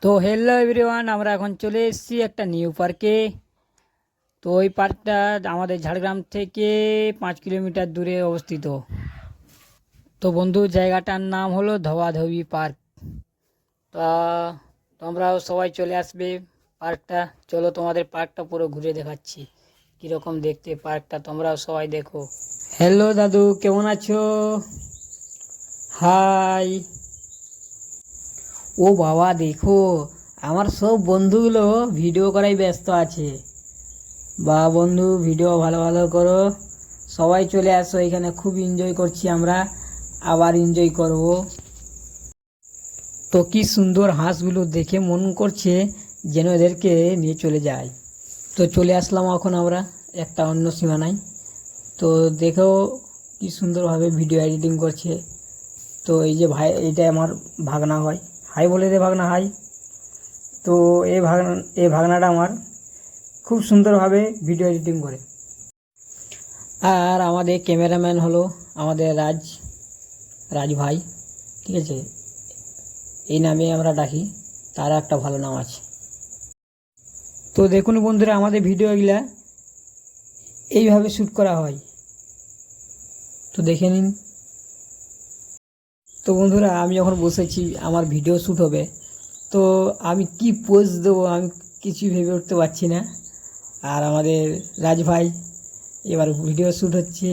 তো hello everyone, আমরা এখন চলে এসেছি একটা নিউ পার্কে। তো ওই পার্কটা আমাদের ঝাড়গ্রাম থেকে 5 কিলোমিটার দূরে অবস্থিত। তো বন্ধু, জায়গাটার নাম হলো ধবাধবি পার্ক। তা তোমরাও সবাই চলে আসবে পার্কটা। চলো তোমাদের পার্কটা পুরো ঘুরে দেখাচ্ছি কীরকম দেখতে পার্কটা, তোমরাও সবাই দেখো। হ্যালো দাদু, কেমন আছো? হাই। ও বাবা, দেখো আমার সব বন্ধুগুলো ভিডিও করাই ব্যস্ত আছে। বা বন্ধু, ভিডিও ভালো ভালো করো, সবাই চলে আসো এখানে, খুব এনজয় করছি আমরা, আবার এনজয় করব। তো কি সুন্দর হাঁসগুলো, দেখে মন করছে যেন এদেরকে নিয়ে চলে যায়। তো চলে আসলাম এখন আমরা একটা অন্য সীমানায়। তো দেখো কি সুন্দরভাবে ভিডিও এডিটিং করছে। তো এই যে ভাই, এইটা আমার ভাগনা হয়। হাই বলে দে ভাগনা, হাই। তো এই ভাগনাটা আমার খুব সুন্দরভাবে ভিডিও এডিটিং করে। আর আমাদের ক্যামেরাম্যান হলো আমাদের রাজ রাজ ভাই, ঠিক আছে, এই নামে আমরা ডাকি, তার একটা ভালো নাম আছে। তো দেখুন বন্ধুরা, আমাদের ভিডিওগুলা এইভাবে শ্যুট করা হয়, তো দেখে নিন। তো বন্ধুরা, আমি যখন বসেছি আমার ভিডিও শ্যুট হবে, তো আমি কি পোজ দেবো আমি কিছু ভেবে উঠতে পারছি না। আর আমাদের রাজ ভাই এবার ভিডিও শ্যুট হচ্ছে।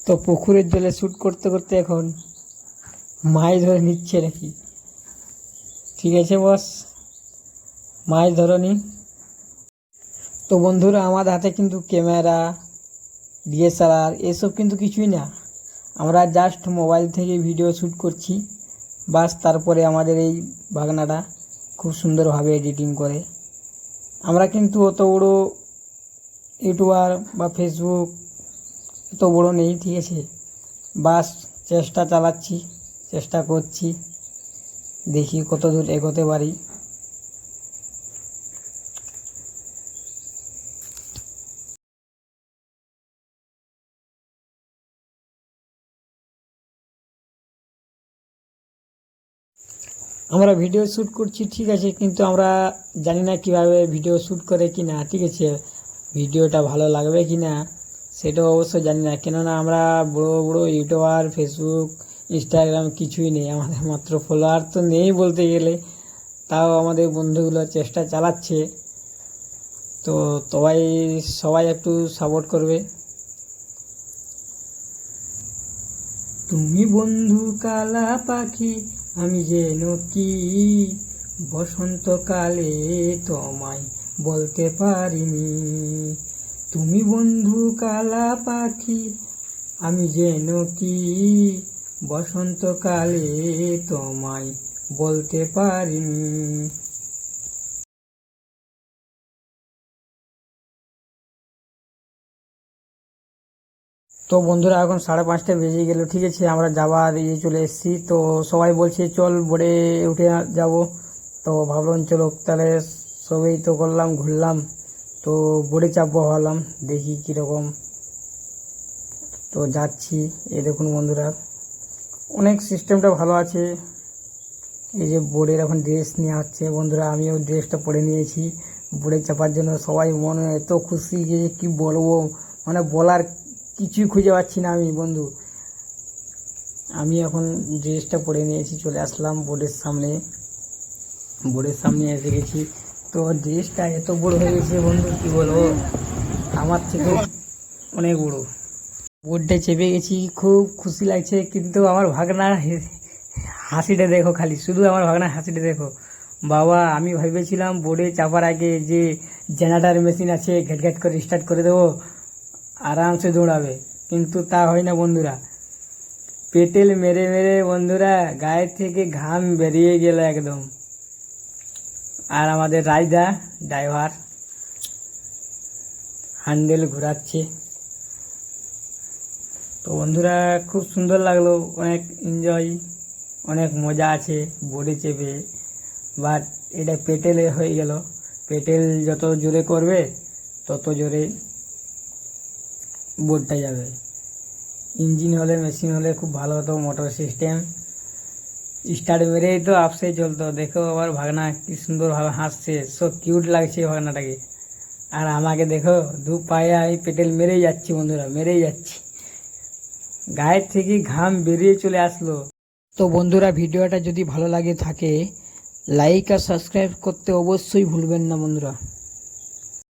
তো পুকুরের জলে শ্যুট করতে করতে এখন মাছ ধরে নিচ্ছে নাকি? ঠিক আছে বস, মাছ ধরনি। তো বন্ধুরা, আমাদের হাতে কিন্তু ক্যামেরা, ডিএসএলআর এসব কিন্তু কিছুই না, আমরা জাস্ট মোবাইল থেকে ভিডিও শ্যুট করছি বাস। তারপরে আমাদের এই ভাগনাটা খুব সুন্দরভাবে এডিটিং করে। আমরা কিন্তু অত বড় ইউটিউবার বা ফেসবুক এত বড় নেই, ঠিক আছে, বাস চেষ্টা চালাচ্ছি, চেষ্টা করছি, দেখি কত দূর এগোতে পারি। আমরা ভিডিও শ্যুট করছি, ঠিক আছে, কিন্তু আমরা জানি না কিভাবে ভিডিও শ্যুট করে কি না, ঠিক আছে, ভিডিওটা ভালো লাগবে কি না সেটাও অবশ্য জানি না। কেননা আমরা বড় বড় ইউটিউবার, ফেসবুক, ইনস্টাগ্রাম কিছুই নেই আমাদের, মাত্র ফলোয়ার তো নেই বলতে গেলে। তাও আমাদের বন্ধুগুলো চেষ্টা চালাচ্ছে। তো সবাই সবাই একটু সাপোর্ট করবে। তুমি বন্ধু কালা পাখি, আমি যেন কি বসন্তকালে তোমায় বলতে পারিনি। তুমি বন্ধু কালা পাখি, আমি যেন কি বসন্তকালে তোমায় বলতে পারিনি। তো বন্ধুরা, এখন 5:30 বেজে গেল, ঠিক আছে, আমরা যাবার চলে এসেছি। তো সবাই বলছে চল বোর্ডে উঠে যাব। তো ভাবলাম চলো তাহলে, সবাই তো করলাম, ঘুরলাম, তো বোর্ডে চাপবো ভাবলাম, দেখি কীরকম। তো যাচ্ছি, এই দেখুন বন্ধুরা, অনেক সিস্টেমটা ভালো আছে। এই যে বোর্ডের এখন ড্রেস নেওয়া হচ্ছে বন্ধুরা, আমিও ড্রেসটা পরে নিয়েছি বোর্ডে চাপার জন্য। সবাই মনে এত খুশি যে কি বলবো, মানে বলার কিছুই খুঁজে পাচ্ছি না আমি বন্ধু। আমি এখন ড্রেসটা পরে নিয়েছি, চলে আসলাম বোর্ডের সামনে। বোর্ডের সামনে এসে গেছি। তো ড্রেসটা এত বড় হয়ে গেছে বন্ধু, কি বলবো, আমার থেকে অনেক বড়। বোর্ডে চেপে গেছি, খুব খুশি লাগছে। কিন্তু আমার ভাগনার হাসিটা দেখো, খালি শুধু আমার ভাগনার হাসিটা দেখো। বাবা, আমি ভেবেছিলাম বোর্ডে চাপার আগে যে জেনারেটর মেশিন আছে, ঘেট ঘেট করে স্টার্ট করে দেবো, আরামসে দৌড়াবে, কিন্তু তা হয় না বন্ধুরা। পেটেল মেরে মেরে বন্ধুরা গায়ের থেকে ঘাম বেরিয়ে গেল একদম। আর আমাদের রাজদা ড্রাইভার হ্যান্ডেল ঘোরাচ্ছে। তো বন্ধুরা, খুব সুন্দর লাগলো, অনেক এনজয়, অনেক মজা আছে বোর্ডে চেপে। বাট এটা পেটেলে হয়ে গেল, পেটেল যত জোরে করবে তত জোরে বোর্ডটা যাবে। ইঞ্জিন হলে মেশিন হলে খুব ভালো হতো, মোটর সিস্টেম স্টার্ট মেরেই তো আপসে চলতো। দেখো আবার ভাগনা কি সুন্দরভাবে হাসছে, সো কিউট লাগছে ভাগনাটাকে। আর আমাকে দেখো দু পায়ে আমি পেটেল মেরেই যাচ্ছি বন্ধুরা, মেরেই যাচ্ছি, গায়ের থেকে ঘাম বেরিয়ে চলে আসলো। তো বন্ধুরা ভিডিওটা যদি ভালো লাগে থাকে লাইক আর সাবস্ক্রাইব করতে অবশ্যই ভুলবেন না বন্ধুরা।